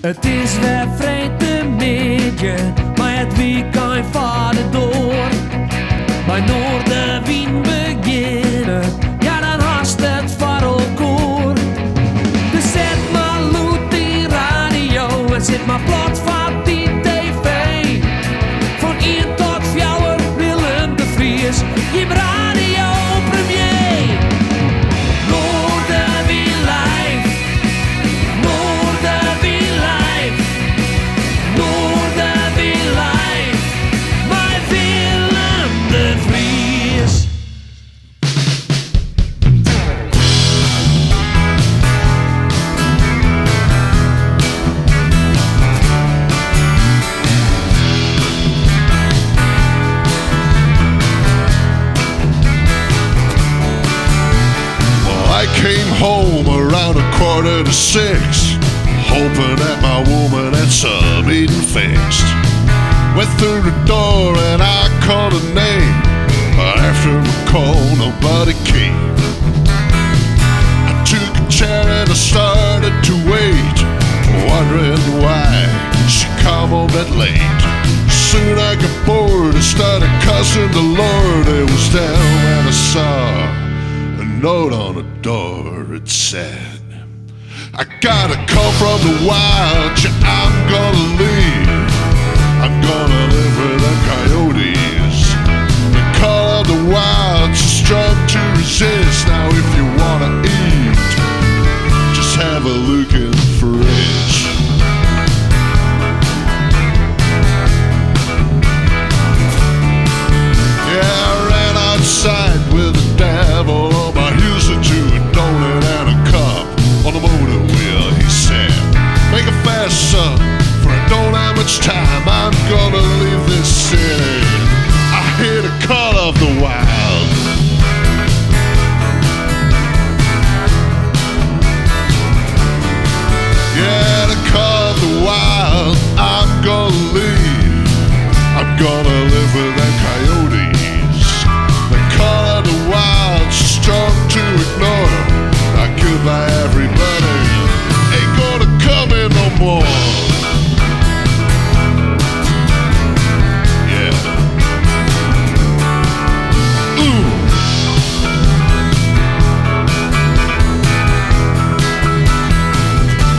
Het is weer vreemde midje, maar het weekend vaart door. Bij Noorderwien beginnen, ja dan haast het voor elkaar. Dus zet maar loet die radio en zet maar plat van die tv. Van 1 tot 4 Willem de Vries, je radio premier. Noorderwien live, Noorderwien live, Noorderwien live, bij Willem de Vries. I came home around 5:45, hoping that my woman had some eating fixed. Went through the door and I called her name, but after the call nobody came. I took a chair and I started to wait, wondering why she come home that late. Soon I got bored and started cussing the Lord. It was down when I saw a note on the door. It said, I got a call from the wild, yeah, I'm gonna leave. I'm gonna live with the coyotes. The call of the wild, too strong to resist. Now if you wanna eat, just have a look in the fridge. Yeah, I ran outside with the devil on my heels to a donut and a cup on the motor wheel. He said, make it fast, son, for I don't have much time. I'm gonna leave this city. I hear the call of the wild. Yeah, the call of the wild. I'm gonna leave. I'm gonna live with the coyotes. The call of the wild, strong to ignore. I goodbye everybody, ain't gonna come in no more. Yeah. Ooh.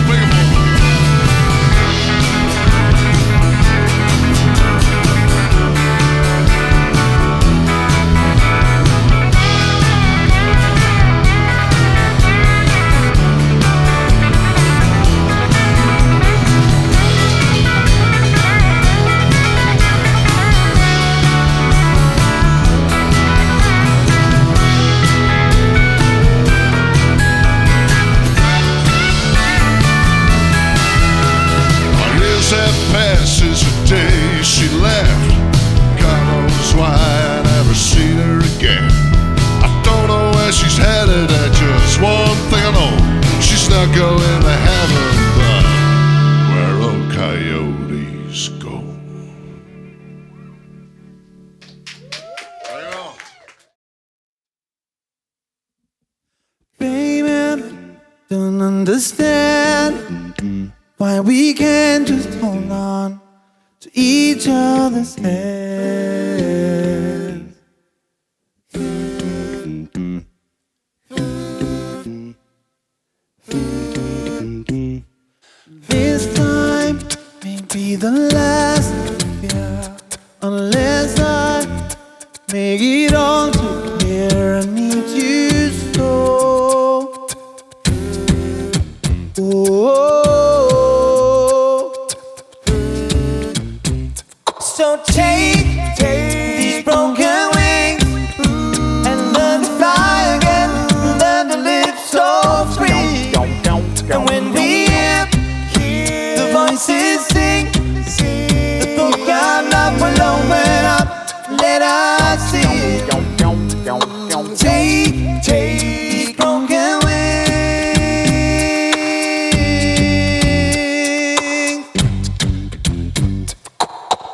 Make it more. Years have passed since the day she left. God knows why I never seen her again. I don't know where she's headed, and just one thing I know, she's not going to heaven, but where old coyotes go. Baby, don't understand why we can't just hold on to each other's hands. This time may be the last, yeah, unless I make it all to here. I need you so. Oh, so take these broken wings and learn to fly again, learn to live so free. And when we hear the voices sing, the book I'm not will open up, let us see. Take these broken wings,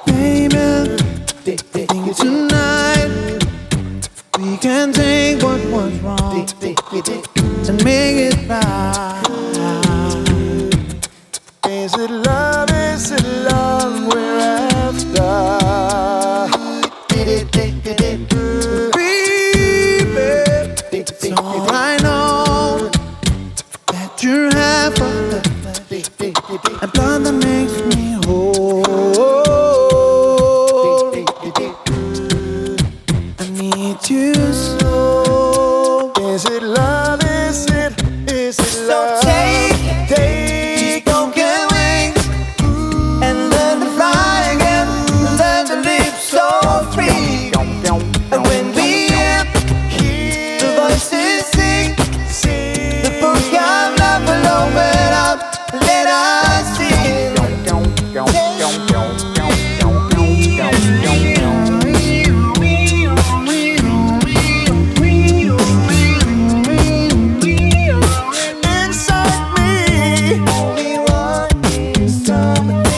baby. Think tonight we can take what was wrong and make it right. Is it love? Is it love we're after? Baby, it's all I know that you're half of a blood that makes me whole. I need you so. Is it love? Is it love? So take these broken wings and learn to fly again, and learn to live so free. And when we hear the voices sing, the book of love will open up. Let us sing. Inside me,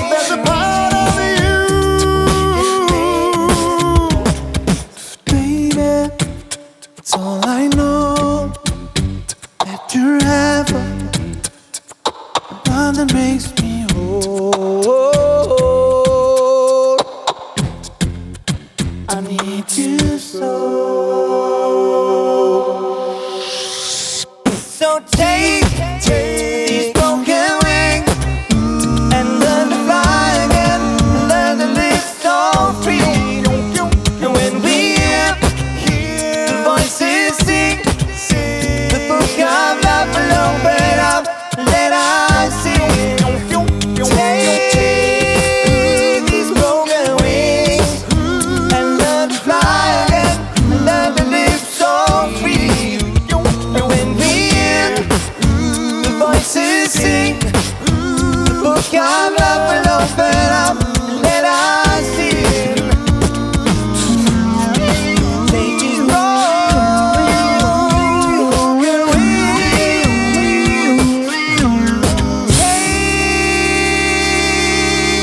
there's a part of you, baby. It's all I know that you're ever. One that makes me whole. I need you so. So take these broken wings and learn to fly again, and learn to live so free. And when we hear the voices sing, the book of love will open up. Let us sing. Take these broken wings and learn to fly again, and learn to live so free. And when we hear the voices sing, the book of love will open up. Let us sing. Take these broken wings.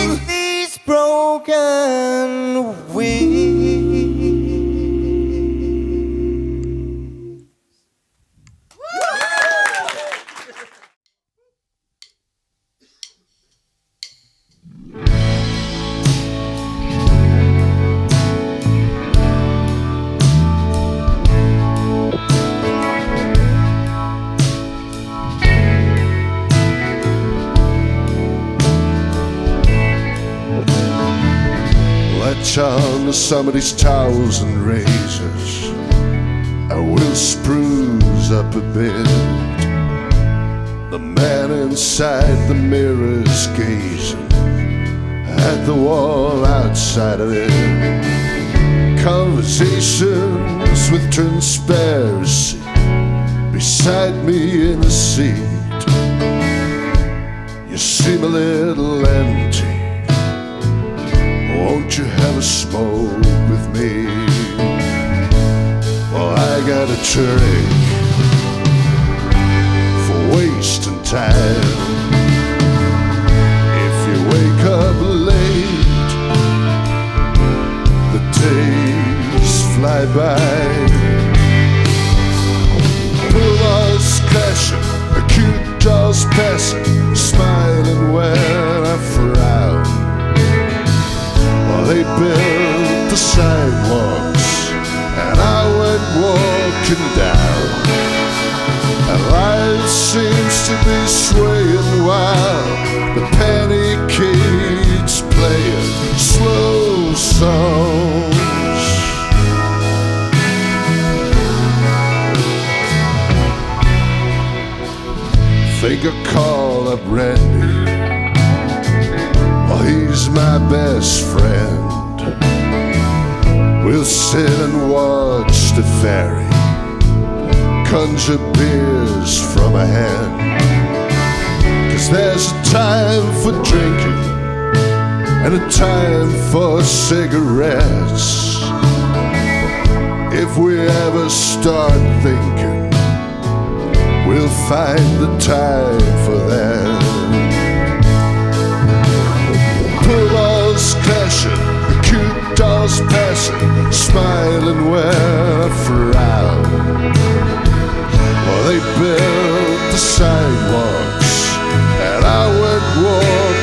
Take these broken wings. Latch on to somebody's towels and razors. I will spruce up a bit. The man inside the mirror is gazing at the wall outside of it. Conversations with transparency beside me in the seat. You seem a little empty. Won't you have a smoke with me? Well, I got a trick for wasting time. If you wake up late, the days fly by. Boulevards clashing, acute jaws passing, smiling when I frown. Well, they built the sidewalks and I went walking down. And life seems to be swaying while the panic-kids playing slow songs. Think I'll call up Randy. Well, he's my best friend. We'll sit and watch the ferry conjure beers from a hand. 'Cause there's a time for drinking and a time for cigarettes. If we ever start thinking, we'll find the time for that. Pull-balls clashing, acute dolls passing, smiling when I frown. Well, they built the sidewalks and I went walking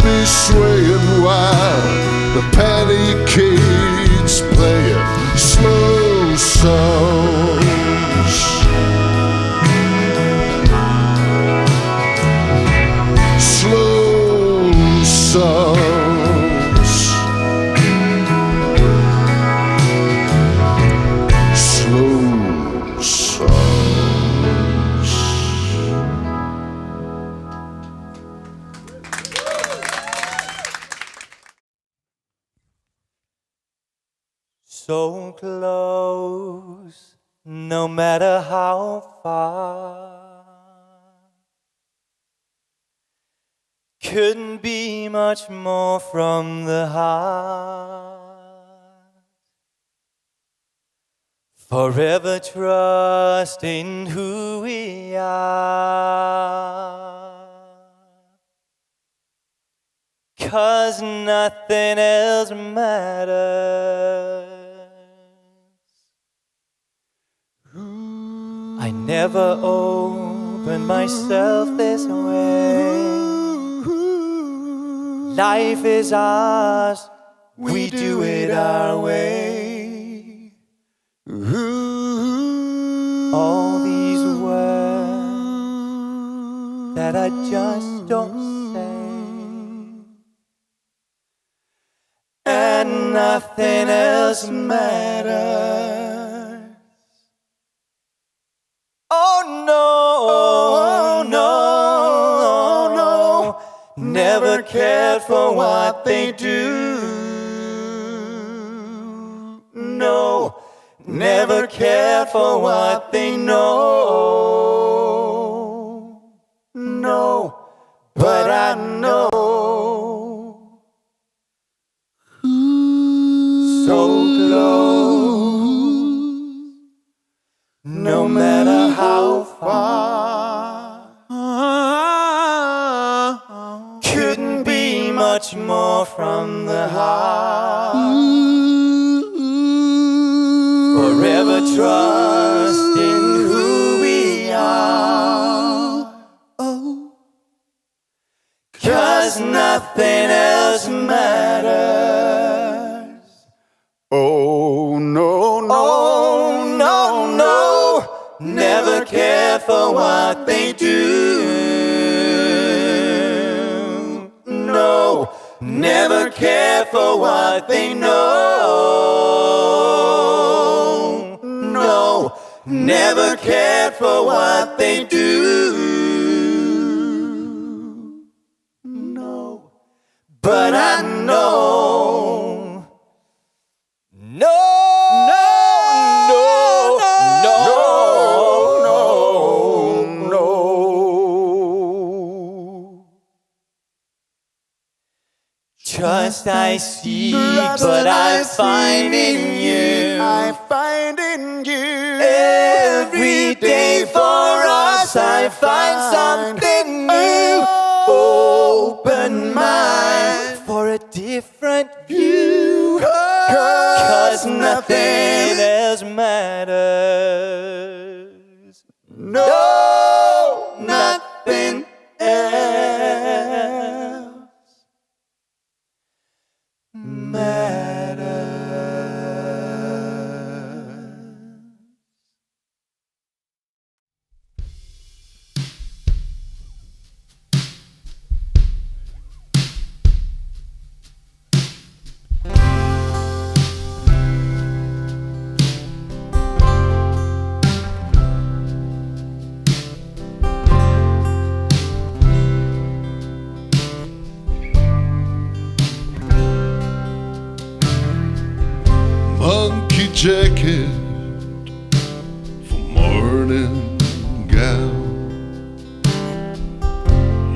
be swaying while the panicades playing slow songs. Slow songs. Slow songs. So close, no matter how far. Couldn't be much more from the heart. Forever trusting who we are. 'Cause nothing else matters. I never opened myself this way. Life is ours, we do it our way. All these words that I just don't say, and nothing else matters. Oh no, no, no, never cared for what they do. No, never cared for what they know. No, but I know. So close, no matter how far. Couldn't be much more from the heart. Forever trusting who we are. 'Cause nothing else matters. Oh no, no, Oh no, no, never cared for what they do. No, never cared for what they know. No, never cared for what they do. No, but I know. No, no, no, no, no, no. Trust I seek, but I find in you. I find in you. Every day for us I find something new. Open mind for a different view. 'Cause nothing else matters. No, nothing else matters. Monkey jacket for morning gown.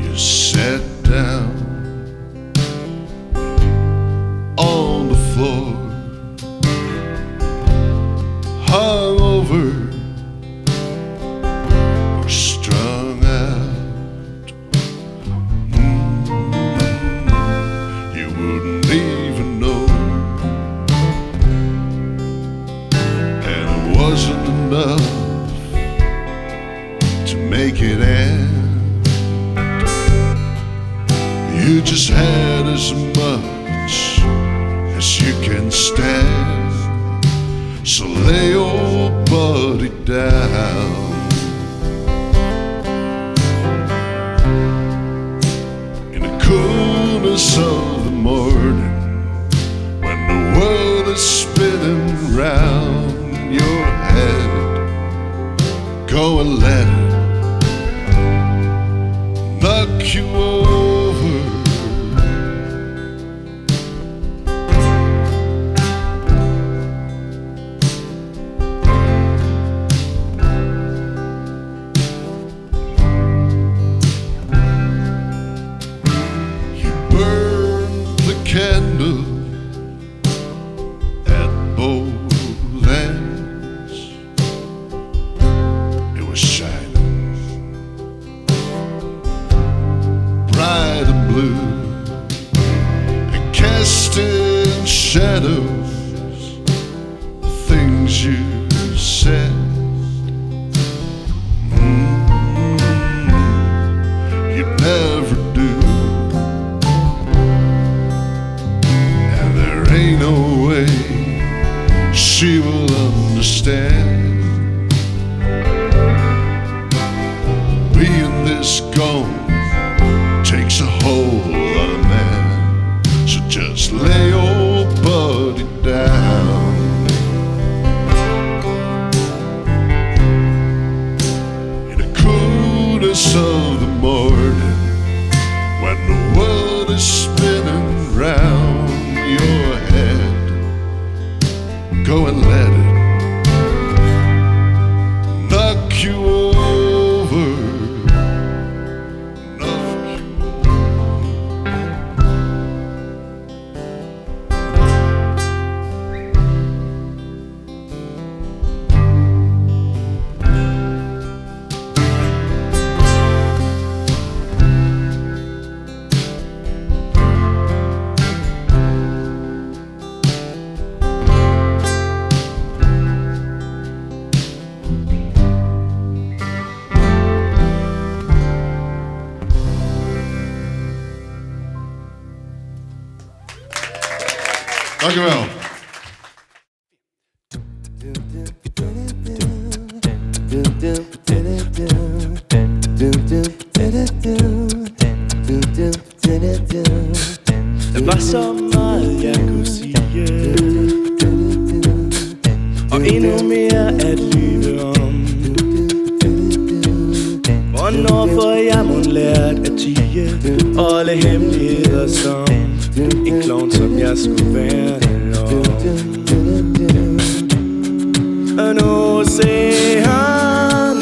You sat down on the floor, hung over or strung out. You wouldn't even know You just had as much as you can stand, so lay your body down. In the coolness of the morning, when the world is spinning round your head, go and let it knock you over. You burned the candle at both ends. It was shining bright and blue and casting shadows the things you said. You'd never do, and there ain't no way she will understand. Being this gone takes a whole lot of man, so just lay your body down. In the coolness of the morning, when the world is spinning round your head, go and let it knock you over. Knock you Dank u wel. Det var sommer, jeg kunne sige, og endnu mere at lyve om. Hvornår får jeg mon lært at tie og alle hemmeligheder som en klovn, som jeg skulle værne om. Og nu ser han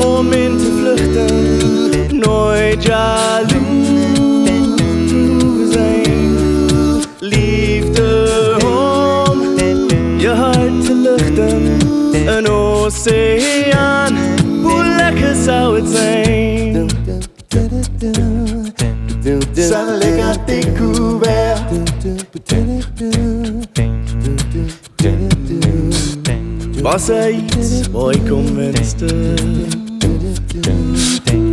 om ind til flugten, nooit jaloers zijn. Liefde om je hart te luchten, een oceaan, hoe lekker zou het zijn? Så lækkert det kunne være. Was er iets hvor ik kom wenste,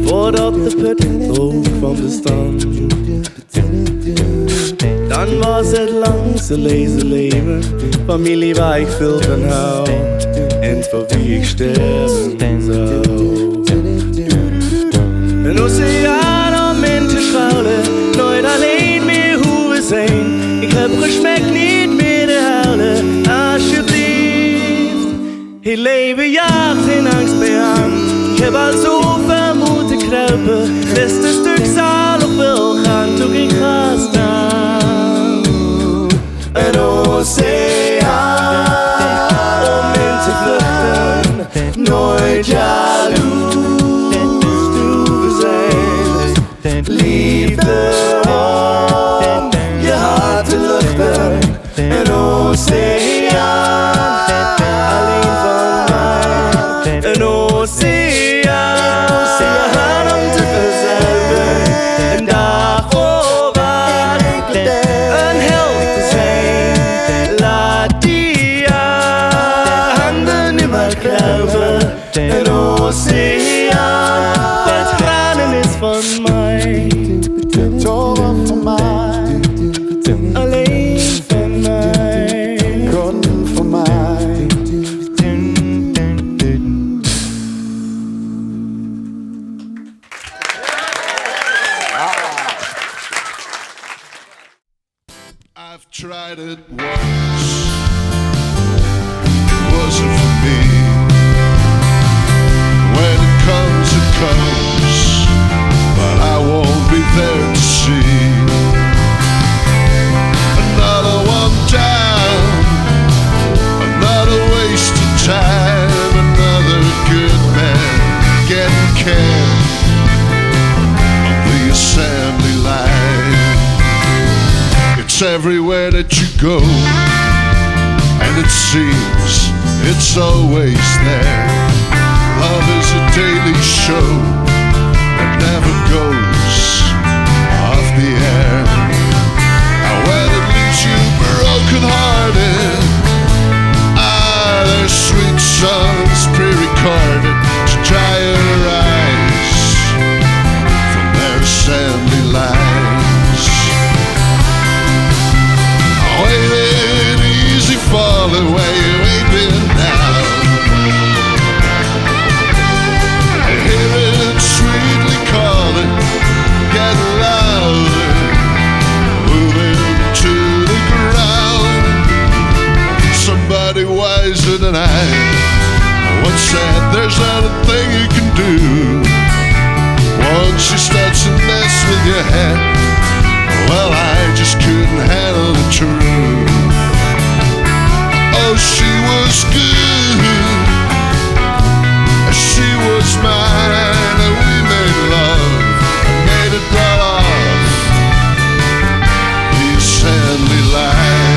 voordat de put ook kwam te staan. Dan was het langste lezen leven, familie waar ik veel van hou en voor wie ik sterven zou. Een oceaan om in te schuilen, nooit alleen meer hoeven zijn. Ik heb gesmekt niet meer te huilen, alsjeblieft. Het leven jaagt in angst bij aan. Ik heb al zo ver moeten kruipen, beste stuk zal op wel gaan, toen ik ga staan. Een oceaan om in te vluchten, nooit jaloers hoeven zijn. Liefde om je hart te luchten, een oceaan alleen van mij. Een oceaan om te verzuipen, een dag voorwaarts, een held te zijn. Laat die handen nu maar kruipen, een oceaan wat tranen is van mij. tried it once, it wasn't for me. When it comes, but I won't be there to see. Another one down, another waste of time, another good man getting canned on the assembly line. It's everywhere that you go, and it seems it's always there. Love is a daily show that never goes off the air. And when it leaves you broken-hearted, there's sweet songs pre-recorded to dry your eyes from their assembly lines. Waiting easy falling where you ain't been now. Hear it sweetly calling, get louder, moving to the ground. Somebody wiser than I once said there's not a thing you can do once she starts to mess with your head. Well, I just couldn't handle the truth. Oh, she was good, she was mine, and we made love, made it right off the assembly line.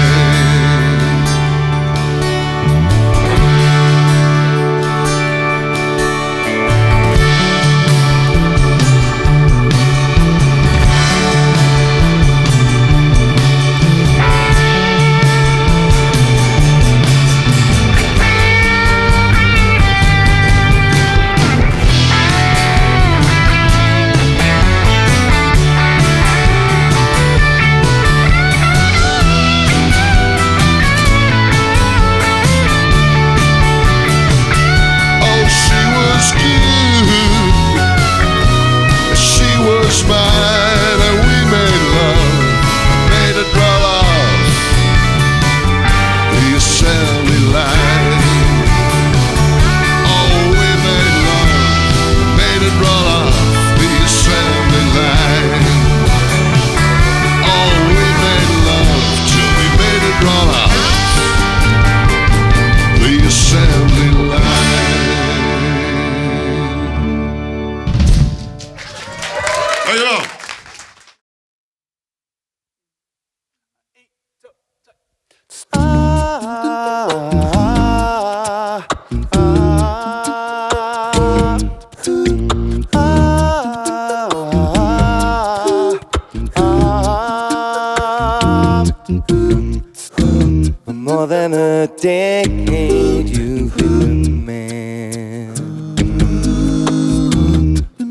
More than a decade you've been the man.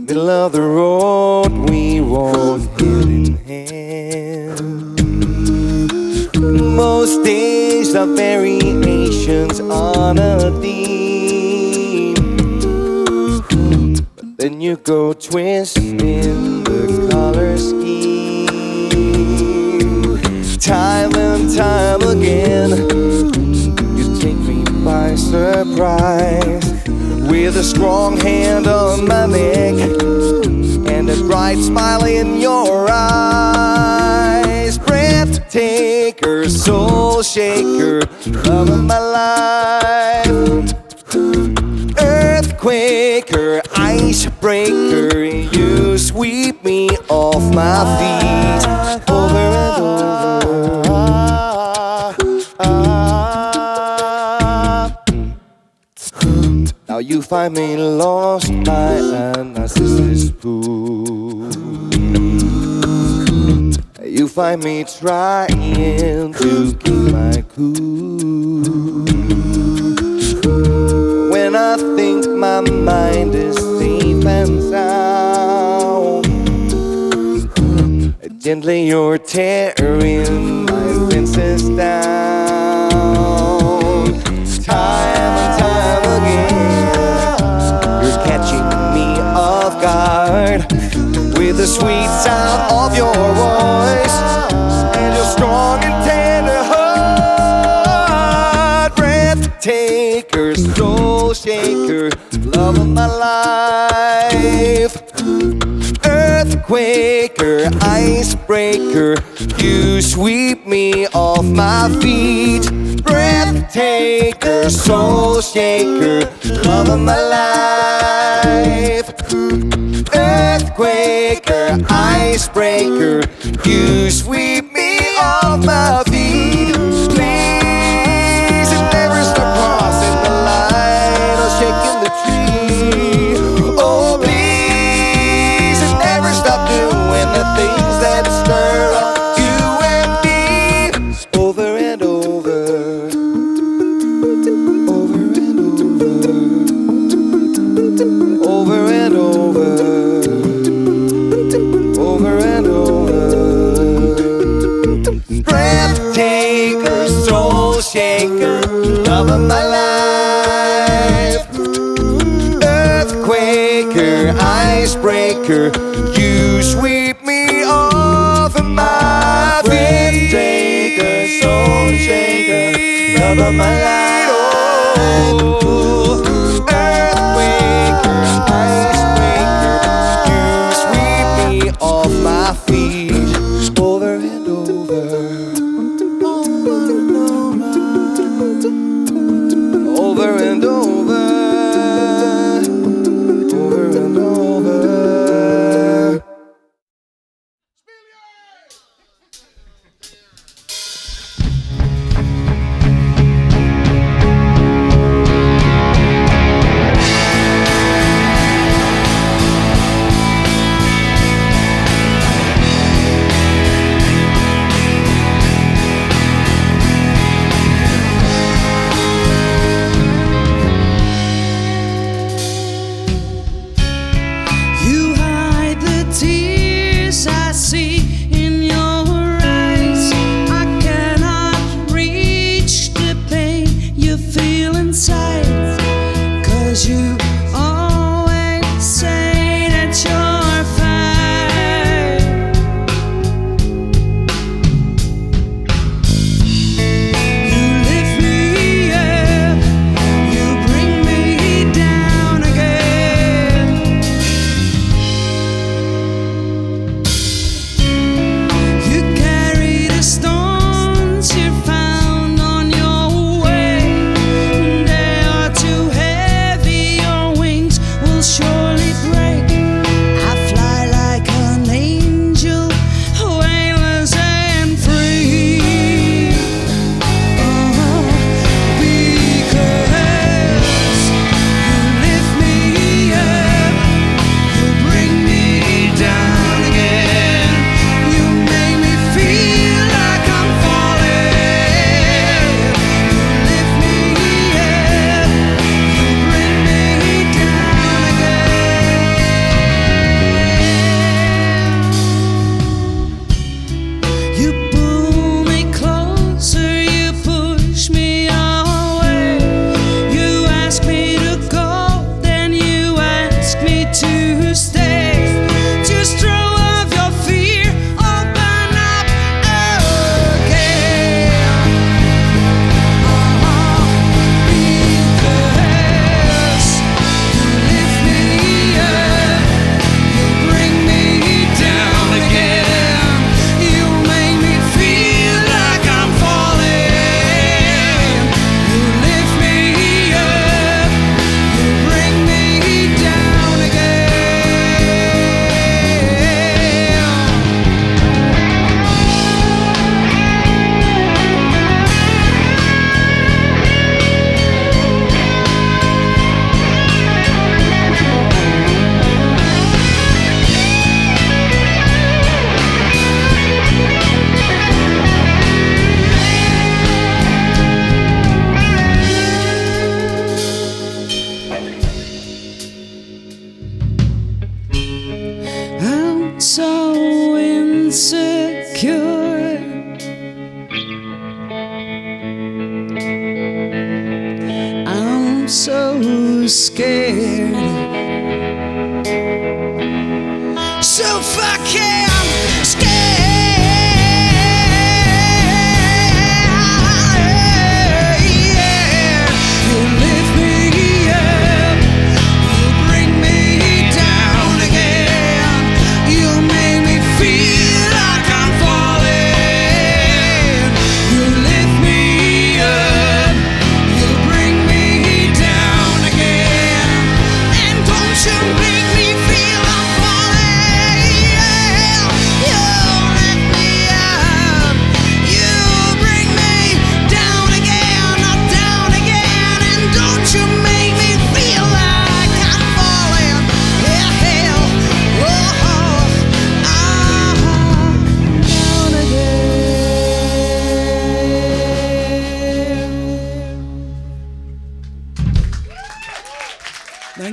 Middle of the road we walk hand in hand. Most days are variations on a theme, but then you go twisting the color scheme. Time and time again, you take me by surprise with a strong hand on my neck and a bright smile in your eyes. Breathtaker, soul shaker, love of my life. Earthquaker, icebreaker, you sweep me off my feet over and over. Now you find me lost by a narcissus pool. You find me trying to keep my cool. When I think my mind is safe and sound, gently you're tearing my fences down. Time and time again, you're catching me off guard with the sweet sound of your voice and your strong and tender Earthquaker, icebreaker, you sweep me off my feet. Breathtaker, soul shaker, love of my life. Earthquaker, icebreaker, you sweep me off my feet. Please, and never stop crossing the line or shaking the tree. Oh, please, and never stop doing the things that stir up you and me. Over and over, over and over, over and over, over and over. Breathtaker, soul shaker, love of my life. Earthquaker, icebreaker, you sweep me off of my feet. Breathtaker, soul shaker, love of my life. Earthquaker, icebreaker, you sweep me off my feet. Over and over, over and over, over and over. You hide the tears I see in your eyes. I cannot reach the pain you feel inside. 'Cause you always say that you're fine. You lift me up, you bring me down again. You carry the stones you found on your way. When they are too heavy, your wings will surely break. I fly like an angel, weightless and free. Oh, because you lift me up, you bring me down again. You make me feel like I'm falling. You lift me up, you bring me down again. You pull me closer, you push me away. You ask me to go, then you ask me to stay. Just throw off your fear, open up again. Because you lift me up, you bring me down again. You make me feel like I'm falling. You lift me up, you bring me down I'm so insecure. I'm so scared. So fucking scared. Yeah. You lift me up, you bring me down again. You make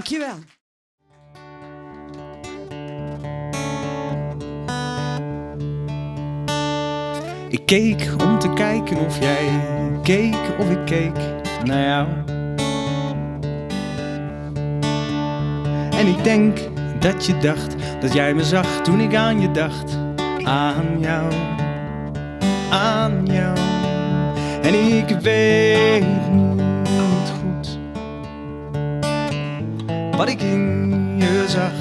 Dankjewel. Ik keek om te kijken of jij keek of ik keek naar jou. En ik denk dat je dacht dat jij me zag toen ik aan je dacht. Aan jou, aan jou. En ik weet niet goed wat ik in je zag.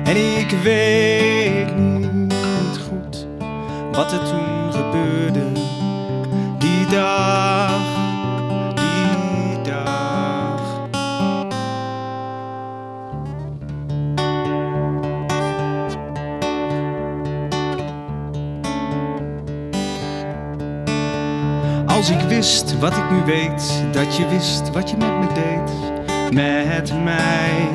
En ik weet niet goed wat er toen gebeurde. Die dag, die dag. Als ik wist wat ik nu weet, dat je wist wat je met me deed. Met mij,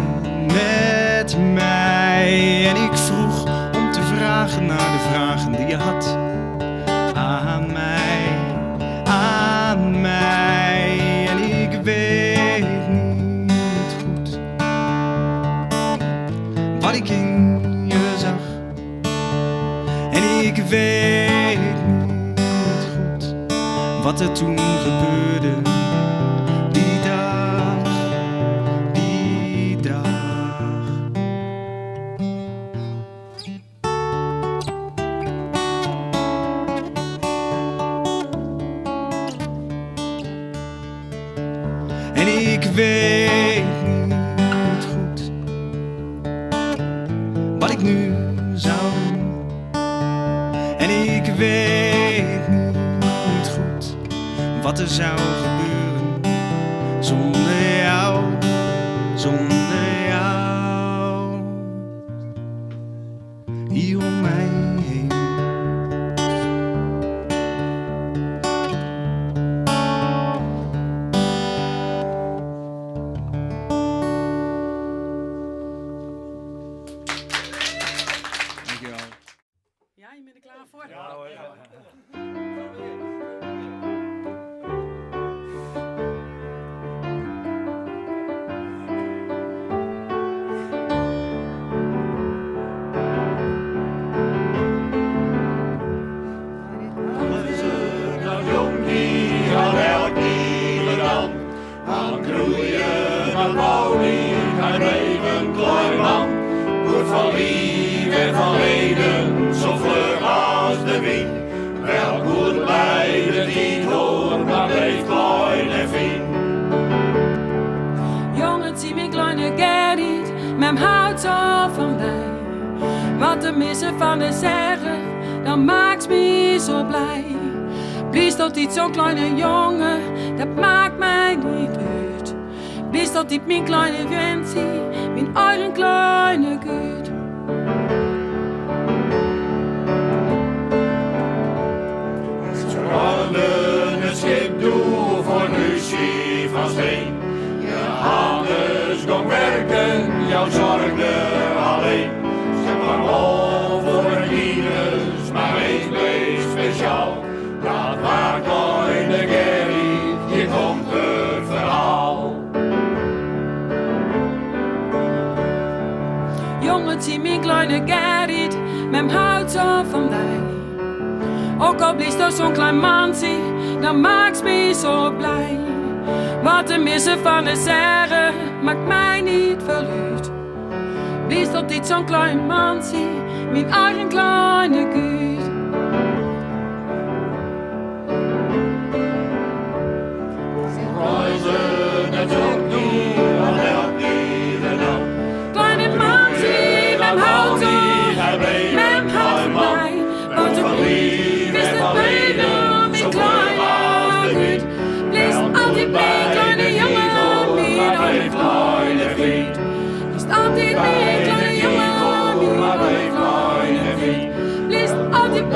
met mij. En ik vroeg om te vragen naar de vragen die je had. Aan mij, aan mij. En ik weet niet goed wat ik in je zag. En ik weet niet goed wat er toen gebeurde. Die dag, die dag. En ik weet niet goed wat ik nu zou doen. En ik weet niet goed wat er zou gebeuren zonder jou, zonder jou. Hier om mij heen. Ja, je bent er klaar voor? Van lief en van leden, zo vlug als de wind. Wel goed bij de niet hoor, maar bleef klein en fijn. Jongen, zie mijn kleine Gerrit, met houdt zo van mij. Wat te missen van de zeggen, dan maakt me zo blij. Blies tot iets zo'n kleine jongen, dat maakt mij niet uit. Blies tot diep mijn kleine wensie, mijn eigen kleine gut. Rollen het schip door voor een huisje van steen. Je anders gong werken, jouw zorgde alleen. Ze kwam al voor een kines, maar ik bleef speciaal. Dat waar kleine Gerrit, hier komt het verhaal. Jongen, zie mijn kleine Gerrit, met houdt zo van mij. Ook al blies door zo'n klein mansie, dan maakt me zo blij. Wat te missen van de zeggen, maakt mij niet verluid. Blies tot dit zo'n klein mansie, mijn eigen kleine gut. Reizen het ook niet, al elke dag. Kleine mansie, met houdt zo, met houdt van mij. Wat te lief is de benen, mijn kleine gut. Blies altijd mijn kleine jongen, mijn eigen kleine gut. Blies altijd mijn kleine jongen, mijn eigen kleine gut. Blies altijd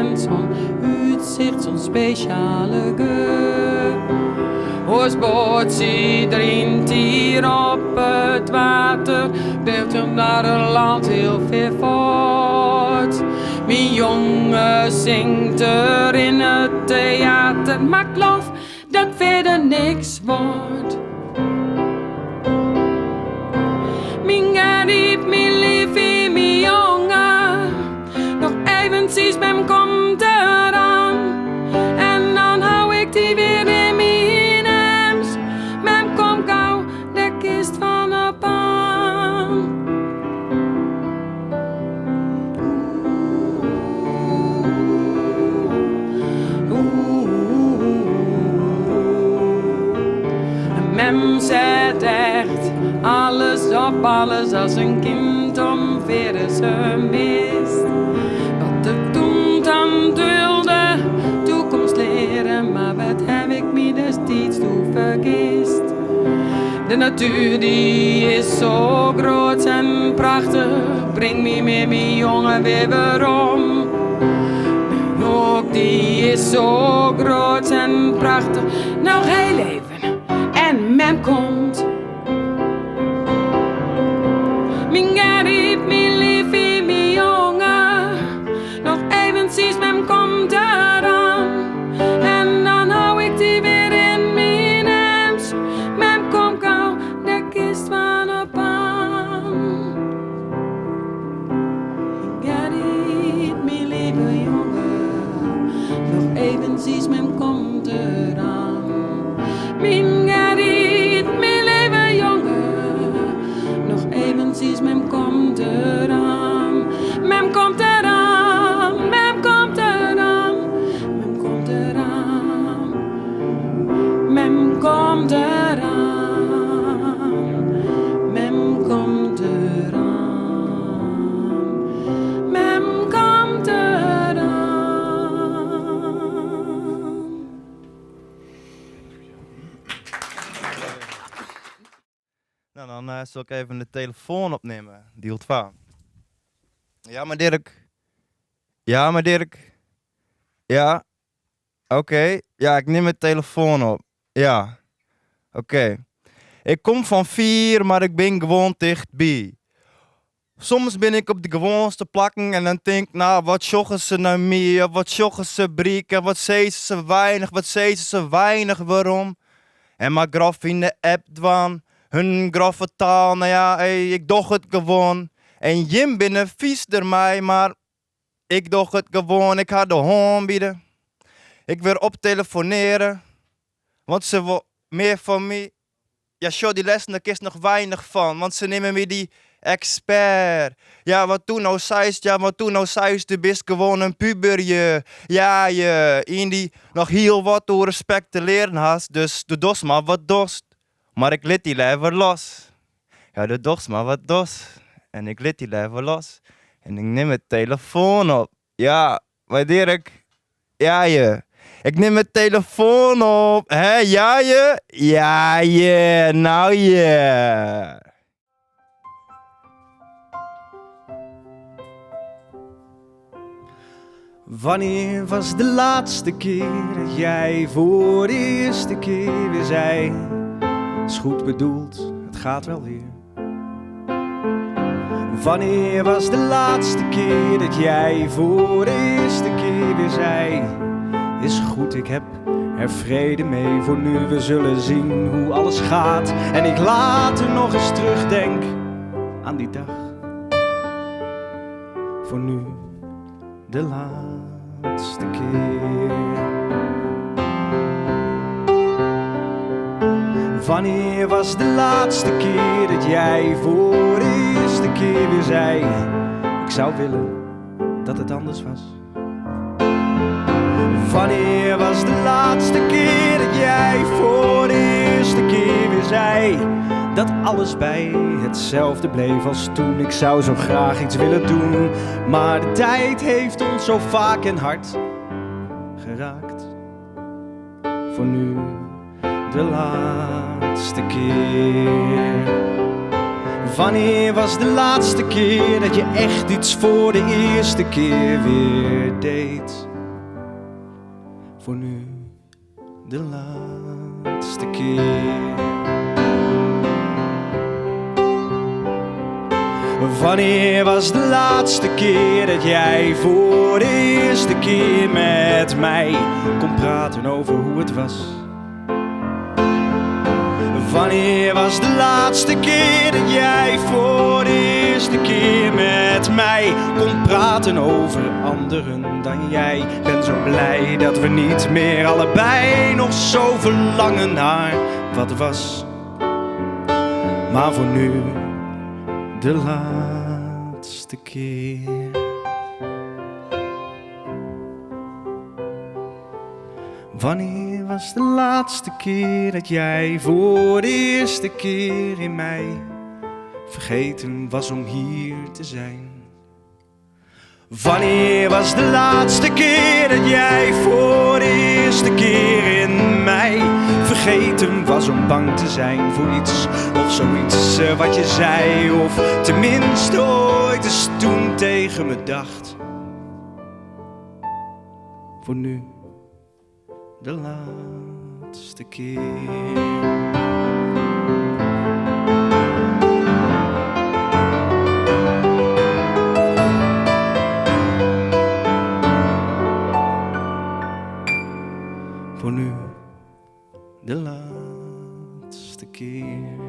even zo'n uitzicht, zo'n speciale geur. Ons boot drinkt hier op het water, beeldt hem naar een land heel ver voort. Mijn jongen zingt er in het theater, maar ik geloof dat verder niks wordt. Mijn gariep, mijn liefie, mijn jongen, nog eventjes met hem komt eraan. En dan hou ik die weer in mijn hems, met hem kom gauw de kist van de pan. Mem zet echt alles op alles als een kind om verder ze mist. Wat ik toen dan wilde, toekomst leren, maar wat heb ik me destijds toe vergist. De natuur die is zo groot en prachtig, breng me met mijn jongen weer weerom. Ook die is zo groot en prachtig, nog heel even. En mem komt. Mijn gariep, mijn liefie, mijn jongen, nog eventjes mem komt eraan. En dan hou ik die weer in mijn hems. Mem komt gauw de kist van de pan. Mijn gariep, mijn lieve jongen, nog eventjes mem komt eraan. Mijn gariet, mijn leven jongen, nog eventjes, mem komt eraan. Mem komt eraan, mem komt eraan, mem komt eraan. Mem komt eraan, mem komt eraan, mem komt eraan. Nou, dan zal ik even de telefoon opnemen. Die ontvangt. Ja, maar Dirk. Ja, maar Dirk. Ja. Oké. Ja, ik neem mijn telefoon op. Ja. Oké. Ik kom van 4, maar ik ben gewoon dichtbij. Soms ben ik op de gewoonste plakken en dan denk ik, nou, wat joggen ze naar meer, wat joggen ze brieken, wat zeggen ze weinig, wat zeggen ze weinig, waarom? En maar graf in de app dwan. Hun grove taal, nou ja, hey, ik doch het gewoon. En Jim binnen vies er mij, maar ik doch het gewoon. Ik had de hoorn bieden. Ik wil optelefoneren, want ze wil meer van mij. Ja, show die lessen, daar is nog weinig van, want ze nemen me die expert. Ja, wat toen nou zeist, ja, wat toen nou zeist, du bist gewoon een puberje. Ja, je in die nog heel wat door respect te leren hast, dus doe dos maar wat dost. Maar ik liet die lever los. Ja, de docht maar wat dos. En ik liet die lever los. En ik neem mijn telefoon op. Ja, maar Dirk. Ja, je. Ik neem mijn telefoon op. Hè, ja, je? Ja, je. Nou, je. Wanneer was de laatste keer dat jij voor de eerste keer weer zei: is goed bedoeld, het gaat wel weer. Wanneer was de laatste keer dat jij voor de eerste keer weer zei: is goed, ik heb er vrede mee. Voor nu, we zullen zien hoe alles gaat. En ik later nog eens terugdenk aan die dag. Voor nu de laatste keer. Wanneer was de laatste keer dat jij voor de eerste keer weer zei: ik zou willen dat het anders was. Wanneer was de laatste keer dat jij voor de eerste keer weer zei dat alles bij hetzelfde bleef als toen? Ik zou zo graag iets willen doen, maar de tijd heeft ons zo vaak en hard geraakt. Voor nu de laatste keer. Wanneer was de laatste keer dat je echt iets voor de eerste keer weer deed? voor nu de laatste keer. Wanneer was de laatste keer dat jij voor de eerste keer met mij kon praten over hoe het was? Wanneer was de laatste keer dat jij voor de eerste keer met mij kon praten over anderen dan jij? Ben zo blij dat we niet meer allebei nog zo verlangen naar wat was. Maar voor nu de laatste keer. Wanneer was de laatste keer dat jij voor de eerste keer in mij vergeten was om hier te zijn? Wanneer was de laatste keer dat jij voor de eerste keer in mij vergeten was om bang te zijn voor iets of zoiets wat je zei, of tenminste ooit eens toen tegen me dacht? Voor nu de laatste keer. Voor nu de laatste keer.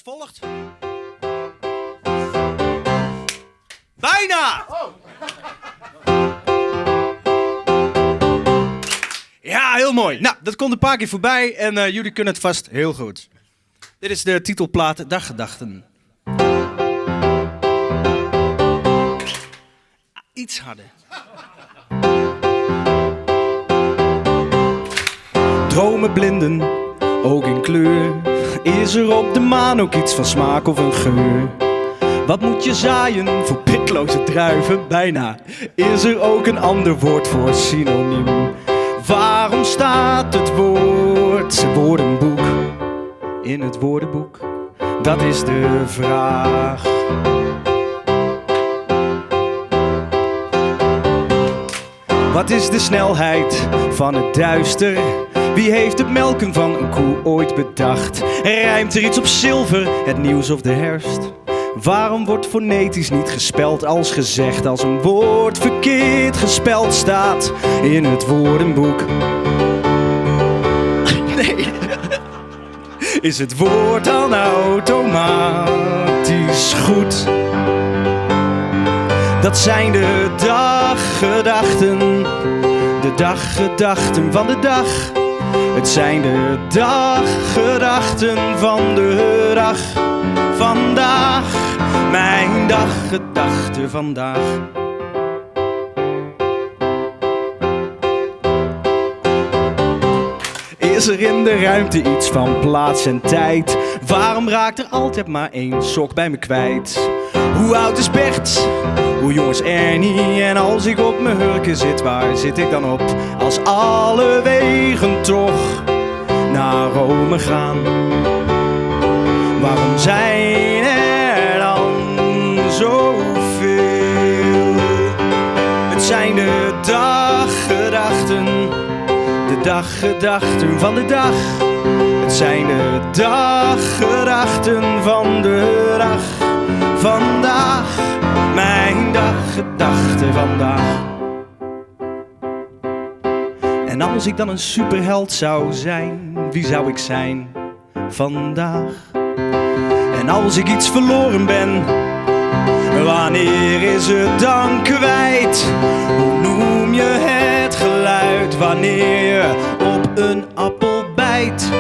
volgt. Bijna! Ja, heel mooi. Nou, dat komt een paar keer voorbij en jullie kunnen het vast heel goed. Dit is de titelplaat Daggedachten. Iets harder. Dromen blinden, ook in kleur. Is er op de maan ook iets van smaak of een geur? Wat moet je zaaien voor pitloze druiven? Bijna. Is er ook een ander woord voor synoniem? Waarom staat het woord woordenboek in het woordenboek? Dat is de vraag. Wat is de snelheid van het duister? Wie heeft het melken van een koe ooit bedacht? Rijmt er iets op zilver, het nieuws of de herfst? Waarom wordt fonetisch niet gespeld als gezegd, als een woord verkeerd gespeld staat in het woordenboek? Nee. Is het woord dan automatisch goed? Dat zijn de daggedachten, de daggedachten van de dag. Het zijn de daggedachten van de dag. Vandaag, mijn daggedachten vandaag. Is er in de ruimte iets van plaats en tijd? Waarom raakt er altijd maar één sok bij me kwijt? Hoe oud is Bert? Hoe jong is Ernie? En als ik op mijn hurken zit, waar zit ik dan op? Als alle wegen toch naar Rome gaan. Waarom zijn er dan zoveel? Het zijn de daggedachten, de daggedachten van de dag. Het zijn de daggedachten van de dag. Vandaag, mijn daggedachten vandaag. En als ik dan een superheld zou zijn, wie zou ik zijn vandaag? En als ik iets verloren ben, wanneer is het dan kwijt? Hoe noem je het geluid wanneer je op een appel bijt?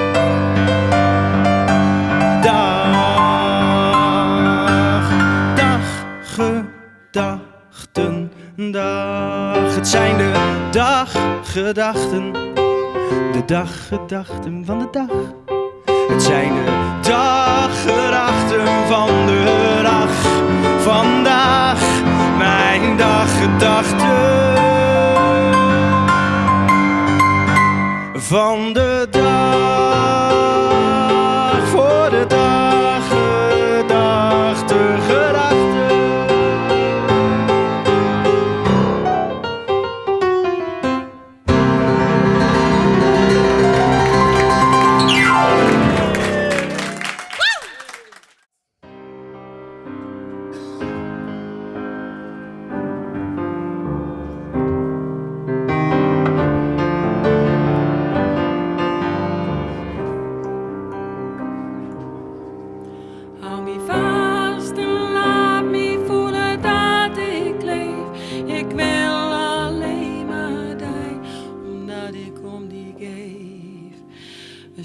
Daggedachten, dag. Het zijn de daggedachten, de daggedachten van de dag. Het zijn de daggedachten van de dag. Vandaag, mijn daggedachten van de dag. Voor de daggedachten, gedachten.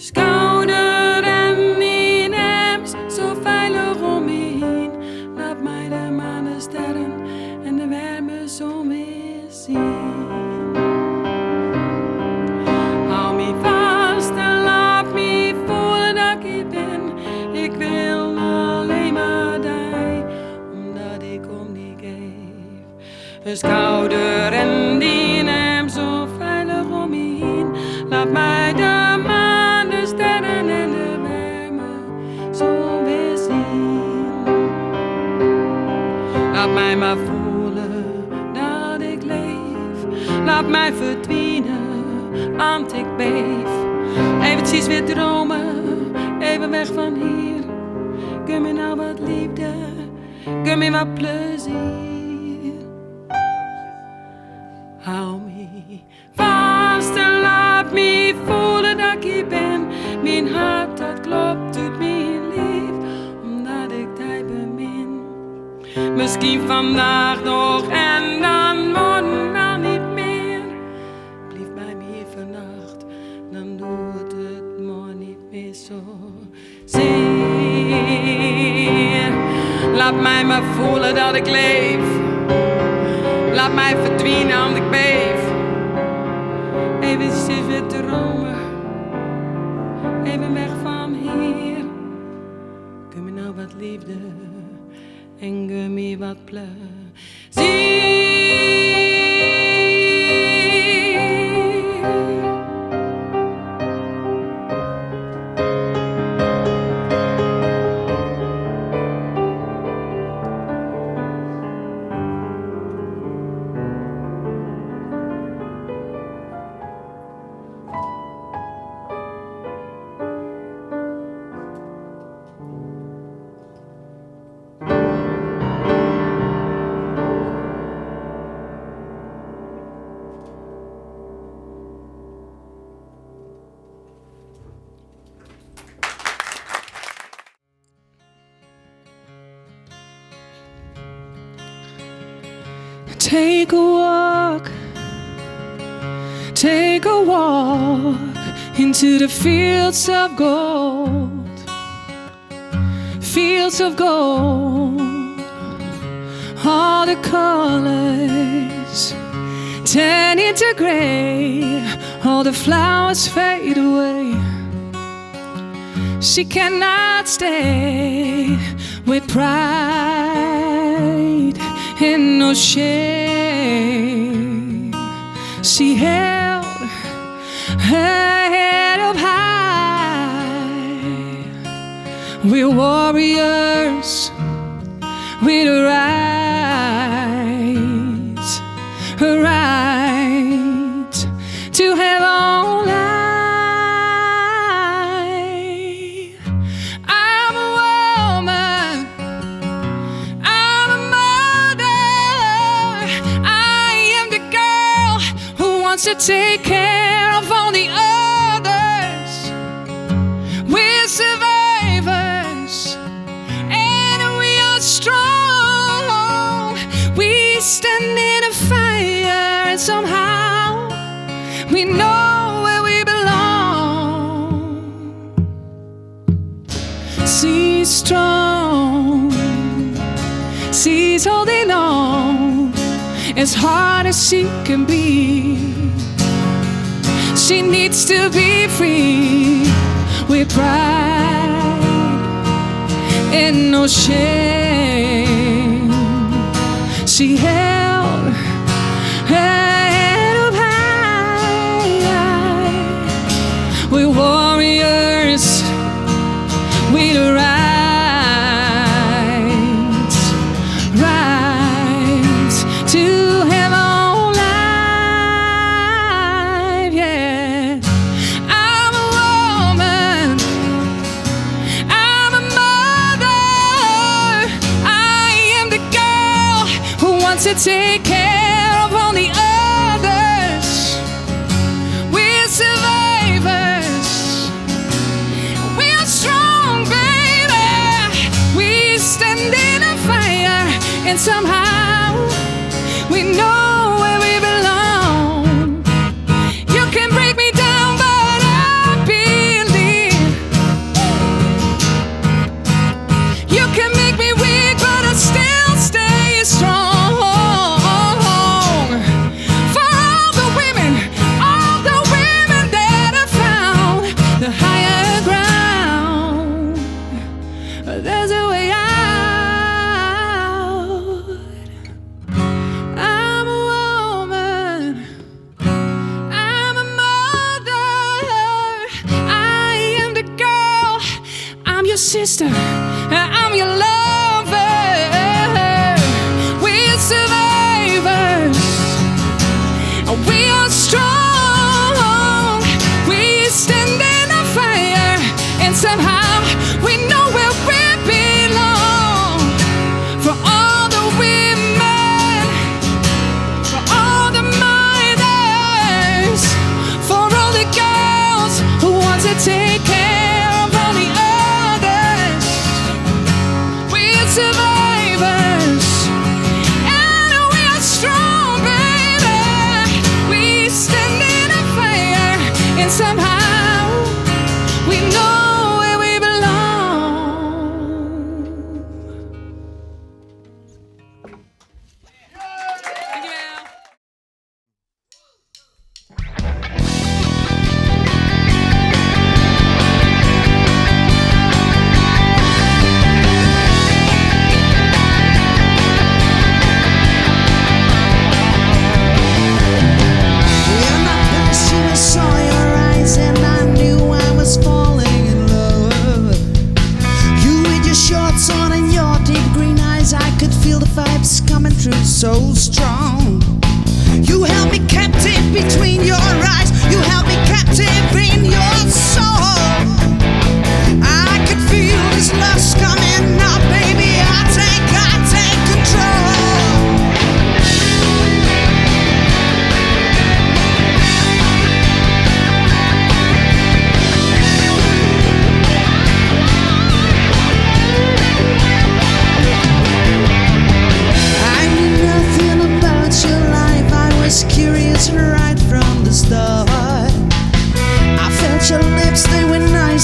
Schouder en ineens zo veilig om me heen. Laat mij de maan, de sterren en de wärme zo weer zien. Hou me vast en laat me voelen dat ik ben. Ik wil alleen maar die, omdat ik om die geef. Een schouder en ineens zo veilig om me heen. Laat mij de sterren en de wärme zo weer zien. Laat mij maar voelen dat ik leef. Laat mij verdwijnen, want ik beef. Eventjes weer dromen, even weg van hier. Gun me nou wat liefde, gun me wat plezier. Hou me vast en laat me voelen dat ik hier ben. Mijn hart dat klopt, doet me lief, misschien vandaag nog en dan morgen dan niet meer. Blijf bij me hier vannacht, dan doet het morgen niet meer zo zeer. Laat mij maar voelen dat ik leef. Laat mij verdwijnen, want ik beef. Even zitten dromen, even weg van hier. Kun me nou wat liefde en kun me wat plezier. Take a walk into the fields of gold, fields of gold, all the colors turn into gray, all the flowers fade away. She cannot stay with pride and no shame. She held her head up high. We're warriors with a right to have all life. I'm a woman, I'm a mother, I am the girl who wants to take care of all the others. We're survivors and we are strong. We stand in a fire and somehow we know where we belong. She's strong, she's holding on as hard as she can be. She needs to be free with pride and no shame. She held her head up high. We're warriors with a right to have all life, yeah. I'm a woman, I'm a mother, I am the girl who wants to take care of all the others. We're survivors, we are strong, baby. We stand in a fire and somehow we know where we belong. You can break me down, but I believe. You can make me weak, but I still stay strong. For all the women that have found the higher ground, there's a way out. I'm a woman, I'm a mother, I am the girl, I'm your sister, I'm your lover. We're survivors, we are strong. We stand in a fire and somehow we know where we belong. For all the women, for all the mothers, for all the girls who want to take care of all the others.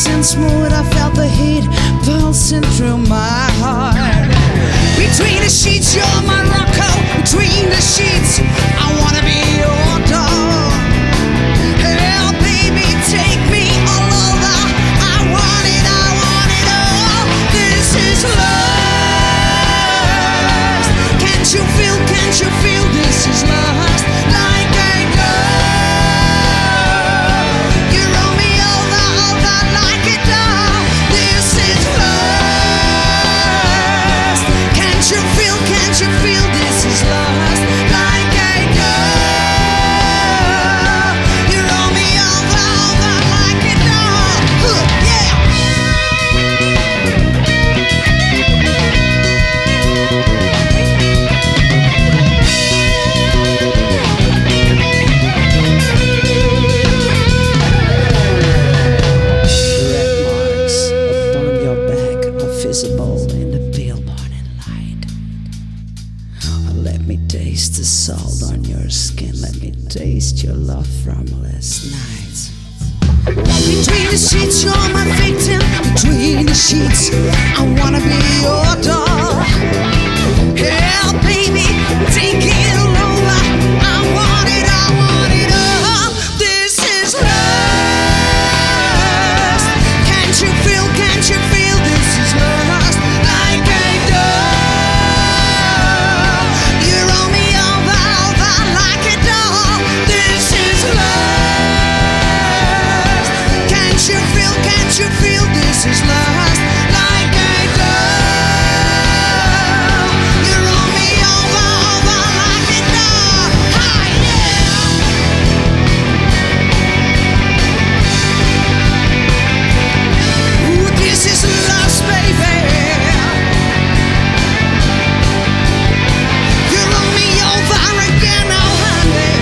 nice and smooth. I felt the heat pulsing through my heart. Between the sheets, you're my Rocco. Between the sheets, I wanna be your dog. Hell, baby, take me all over. I want it all. This is lust. Can't you feel this is lust? Like a girl, you roll me over like a doll. This is lust. Can't you feel this is lust? Like a girl, you roll me over like a doll. Yeah. Red marks upon your back are visible in the pale morning light. Let me taste the salt on your skin. Let me taste your love from last night. Between the sheets, you're my victim. Between the sheets, I wanna be your dog. Hell, baby, take it all over. I want it all. This is lust. Can't you feel this is lust? Like a dog, you roll me over like a doll. This is lust. Can't you feel this is lust? Like a dog, you roll me over like a doll. Hi, yeah. Ooh, this is lust, baby. You roll me over again, oh honey.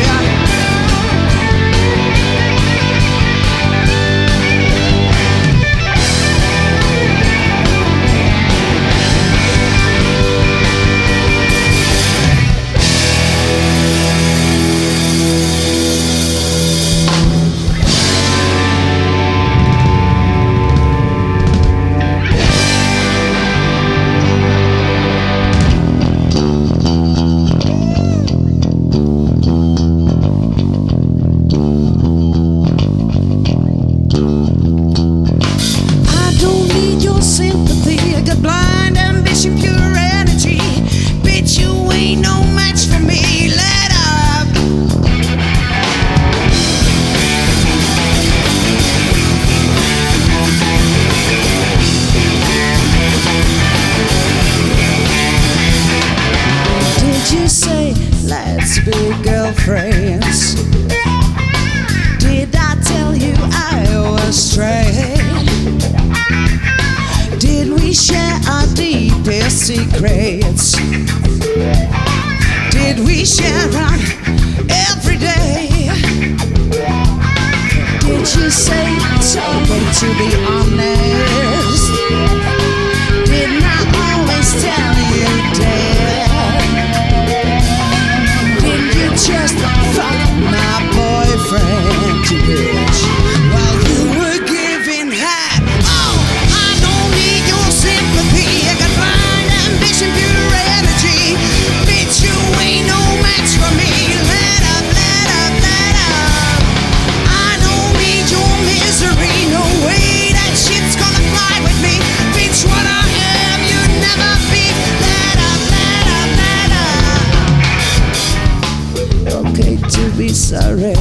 I don't need your sympathy. I got blind ambition, pure energy. Bitch, you ain't no match for me. Let up. Did you say let's be girlfriends? Did I tell you I was straight? Did we share our deepest secrets? Did we share our every day? Did you say it's okay to be honest? Didn't I always tell you, dear? Didn't you just fuck my boyfriend, you bitch? While you were giving head. Oh, I don't need your sympathy. I got blind ambition, pure energy. Bitch, you ain't no match for me. Let up. I don't need your misery. No way that shit's gonna fly with me. Bitch, what I am, you'd never be. Let up. Okay to be sorry.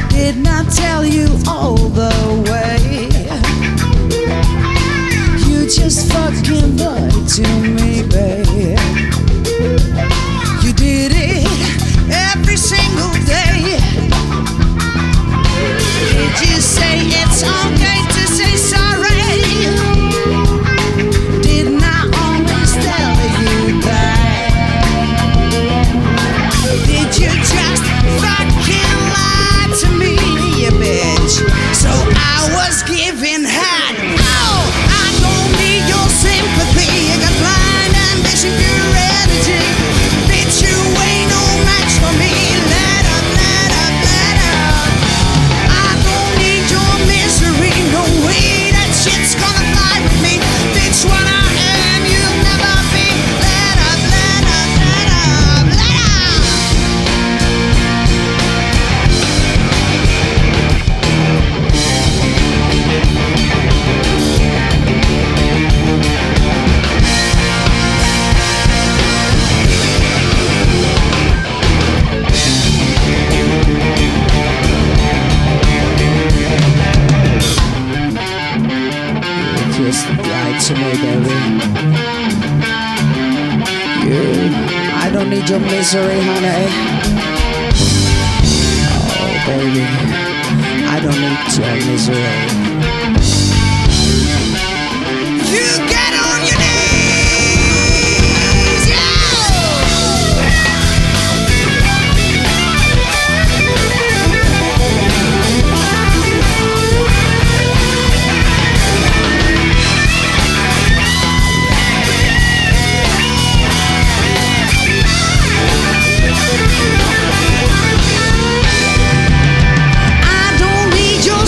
Did not tell you all the way. You just fucking lied to me, babe. You did it every single day. Did you say it's okay to say sorry? Didn't I always tell you that? Did you just fucking lie to me, you bitch? So I to me, baby. I don't need your misery, honey. Oh, baby, I don't need your misery. You get on your knees,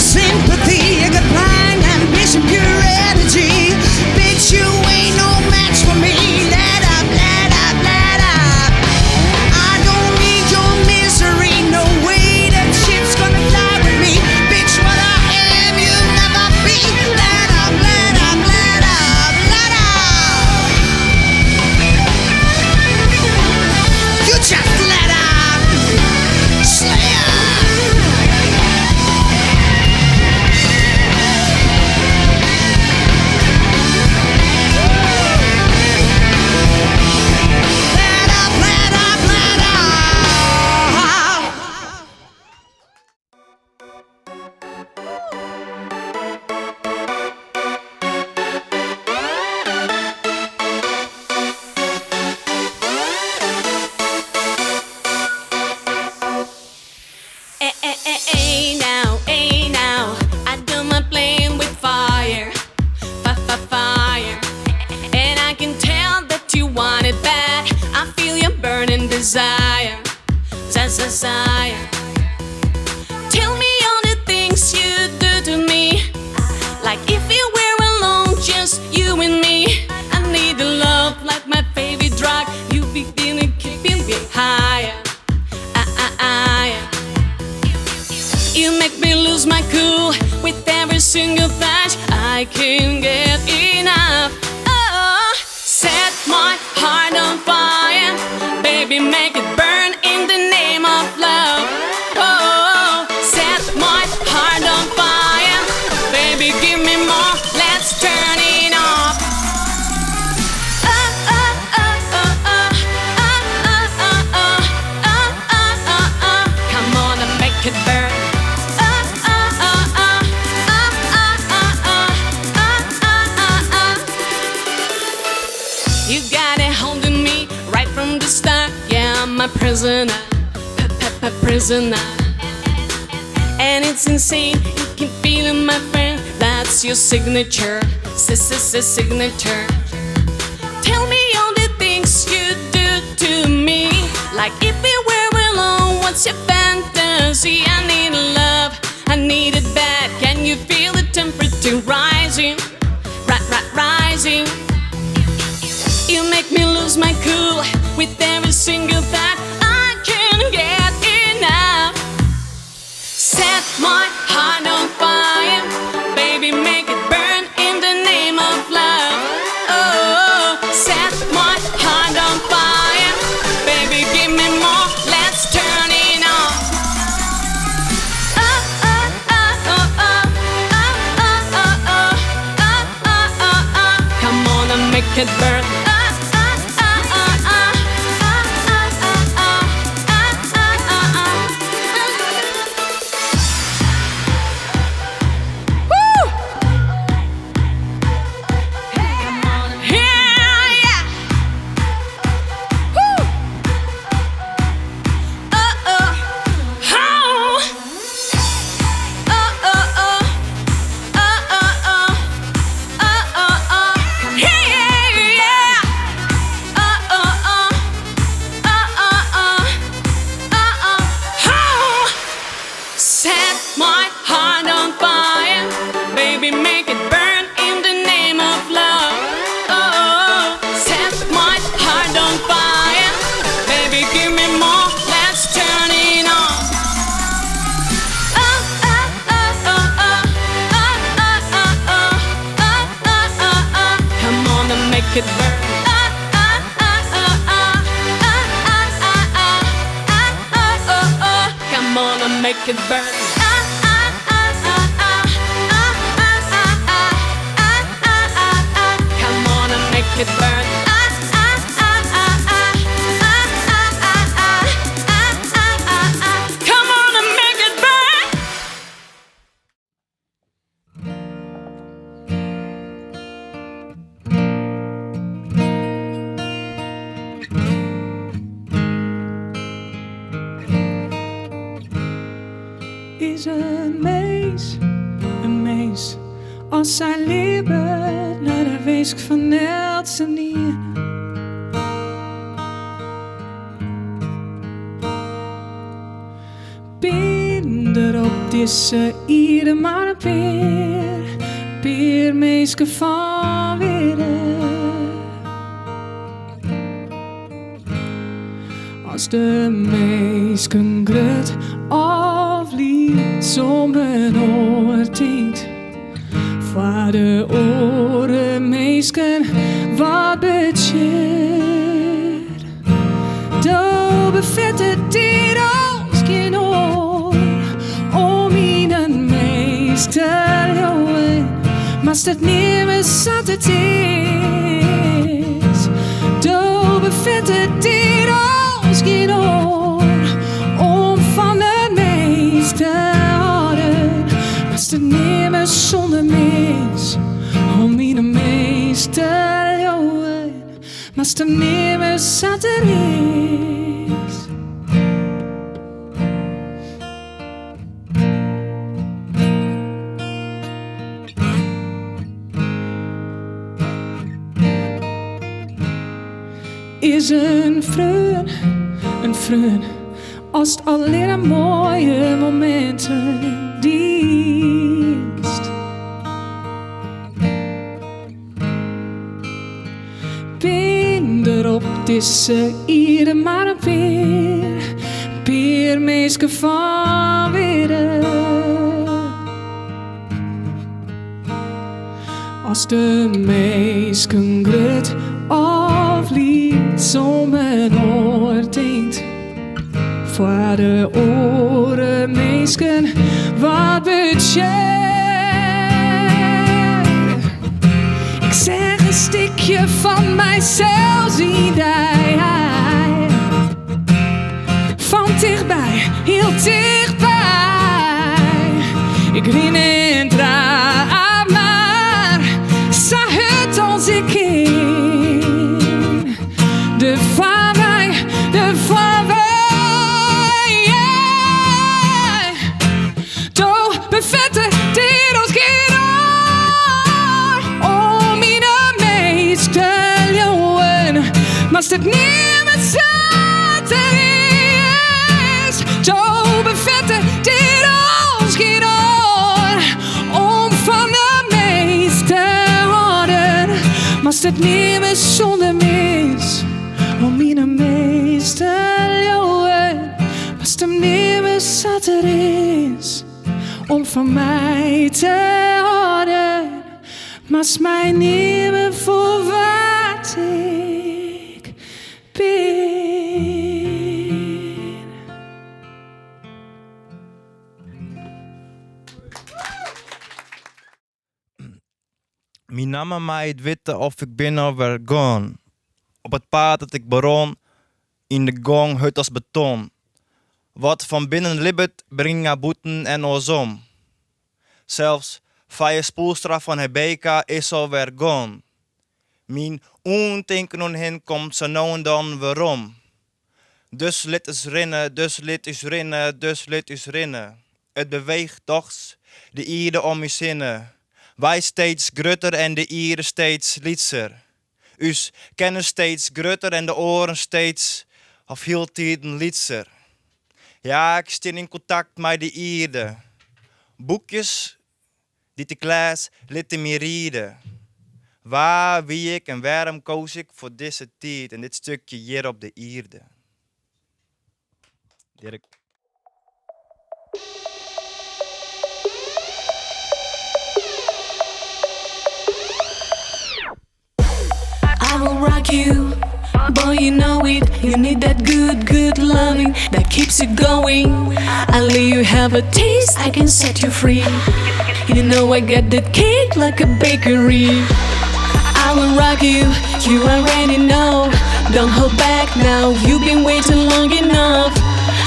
sympathy, you got blind ambition, pure energy. Bitch, you ain't no match for me. Let up, let up, let up. I don't need your misery. No way that shit's gonna fly with me. Bitch, what I am, you'll never be. Let up, let up, let up, let up. You just let up. Slayer. Hey now, I do my playing with fire, fire. And I can tell that you want it bad. I feel your burning desire, desire. Tell me all the things you do to me, like if you were alone, just you and me. I need a love like my favorite drug. You be feeling, keeping me higher. You make me lose my cool with every single flash. I can't get enough. Oh, set my heart on fire, baby, make it burn in the name of love. Oh, set my heart on fire, baby, give me more. Let's turn it off. Oh, oh, oh, oh, oh, oh, oh, oh, oh, oh, oh, oh. Come on and make it burn. You got it holding me right from the start. Yeah, I'm a prisoner, prisoner. And it's insane, you can feel it, my friend. That's your signature, signature. Tell me all the things you do to me, like if we were alone, what's your fantasy? I need love, I need it bad. Can you feel the temperature rising, rising? You make me lose my cool with every single thought. I can't get enough. Set my heart on fire, baby, make it burn in the name of love. Oh, set my heart on fire, baby, give me more. Let's turn it on. Oh, oh, oh, oh, oh, oh, oh, oh, oh, oh, oh, oh. Come on and make it burn. Make it burn. Come on and make it burn. it burn. Come on and make it burn. Is een mees, als zij leert naar de weesk van Elsen hier. Binder op deze ieder maar een peer meeske van weer. Als de meesken grut afliet som een oortiet. Voor de oren meesken wat budget. Do bevindt het dit als geen oor. Om in een meest te leeuwen. Maar het niet meer zat het is. Do bevindt het dit als geen oor. Om van het meest te houden. Maar het niet meer zonder mis. Om in een meest te leeuwen. Maar het niet meer zat er is. Is een vreun, als het alleen een mooie momenten dienst. Binder op deze ieder maar een peer meeske van weer. Als de meesken grut afliet som een oortiet. Voor de oren meesken wat budget. Ik zeg een stukje van mijzelf zie hij. Van dichtbij, heel dichtbij. Ik win en draai maar sa het als ik in. De van mij, yeah. Toch bevette dit als gitaar. Om in een meest te leeuwen. Maar het niet met z'n is. Toch bevette dit als gitaar. Om van de meest te houden. Maar het niet meer zonder mis. Om in een meest te leeuwen. Maar het niet meer zat er is. Om van mij te houden. Maar het mij niet meer voor wat ik ben. Mijn naam mij het weten of ik ben alweer gone. Op het paard dat ik beron, in de gong hut als beton. Wat van binnen libbet, brengt boeten en ozom. Zelfs vijf spoelstraf van Hebeka is alweer gone. Mijn ondenken aan hen komt zo nou en dan waarom. Dus let eens rennen, dus let eens rennen, dus let eens rennen. Het beweegt toch de ierde om je zinnen. Wij steeds grutter en de ieren steeds lietser. Us kennen steeds grutter en de oren steeds of heel tijden lietser. Ja, ik sta in contact met de ierde. Boekjes die te klas lieten me rieden. Waar, wie ik en waarom koos ik voor deze tijd en dit stukje hier op de ierde. Dirk. I will rock you, boy, you know it. You need that good, good loving that keeps you going. I'll let you have a taste, I can set you free. You know I got that cake like a bakery. I I will rock you, you already know. Don't hold back now, you've been waiting long enough.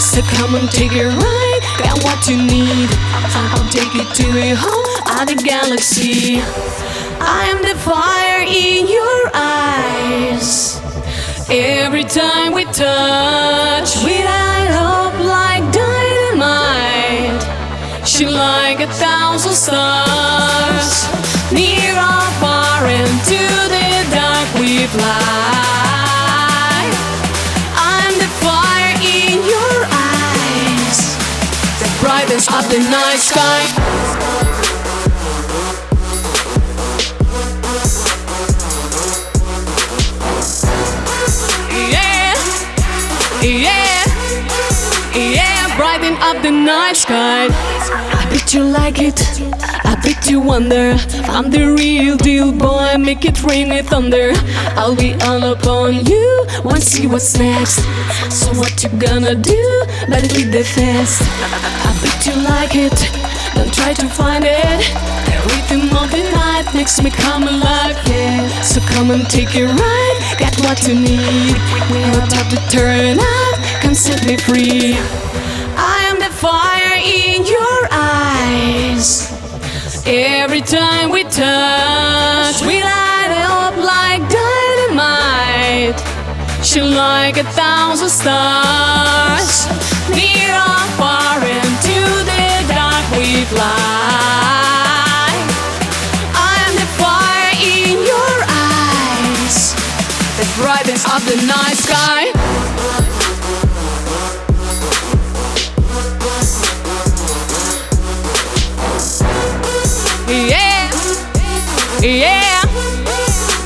So come and take a ride, got what you need. I'll take you to your home, out the galaxy. I am the fire in your eyes. Every time we touch, we light up like dynamite. She like 1,000 stars. Near or far into the dark we fly. I'm the fire in your eyes, the brightest of the night sky. Yeah, yeah, brighten up the night sky. I bet you like it, I bet you wonder. I'm the real deal, boy, make it rain with thunder. I'll be all upon you, wanna see what's next. So what you gonna do, better be the fast. I bet you like it, don't try to find it. The rhythm of the night makes me come alive, yeah. So come and take a ride, got what you need. We're about to turn up, come set me free. I am the fire in your eyes. Every time we touch, we light up like dynamite. Shine like 1,000 stars. Near or far into the dark we fly. I am the fire in your eyes, the brightest of the night sky. Yeah, yeah,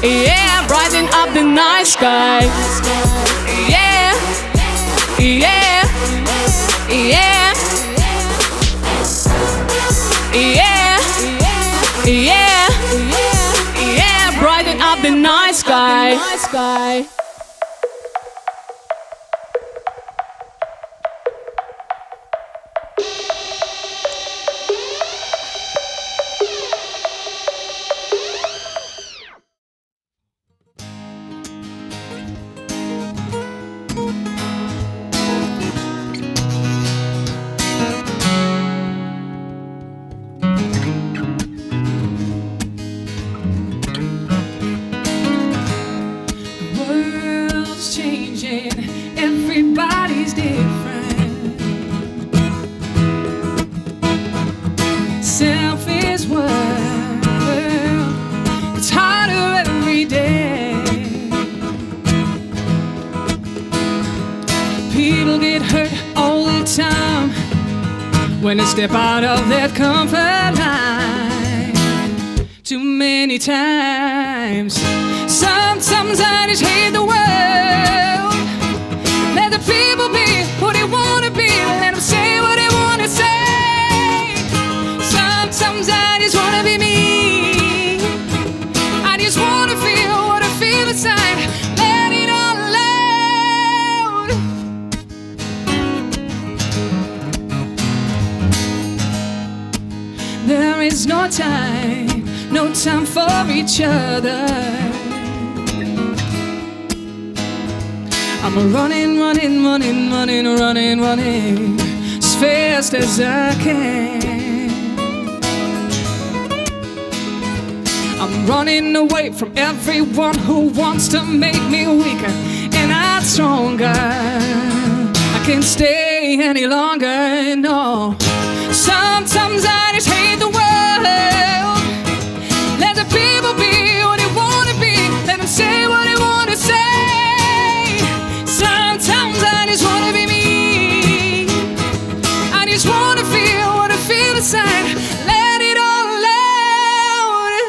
yeah, brighten up the night sky. Yeah, yeah, yeah, yeah, yeah, yeah, brighten up the night sky. Everybody's different. Selfish world, it's harder every day. People get hurt all the time when they step out of their comfort line. Too many times. Sometimes I just hate the world. Let the people be who they wanna be. Let them say what they wanna say. Sometimes I just wanna be me. I just wanna feel what I feel inside. Let it all out. There is no time for each other. I'm running as fast as I can. I'm running away from everyone who wants to make me weaker and not stronger. I can't stay any longer, no. Sometimes I just hate the world. Let the people be what they wanna be. Let them say what they wanna say. Sometimes I just wanna be me. I just wanna feel what I feel inside. Let it all out.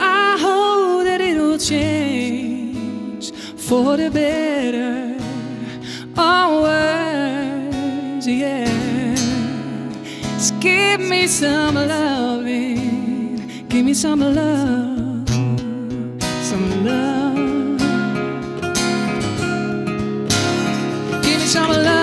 I hope that it'll change for the better. Always, yeah. Just give me some loving. Give me some love. Some love. Give me some love.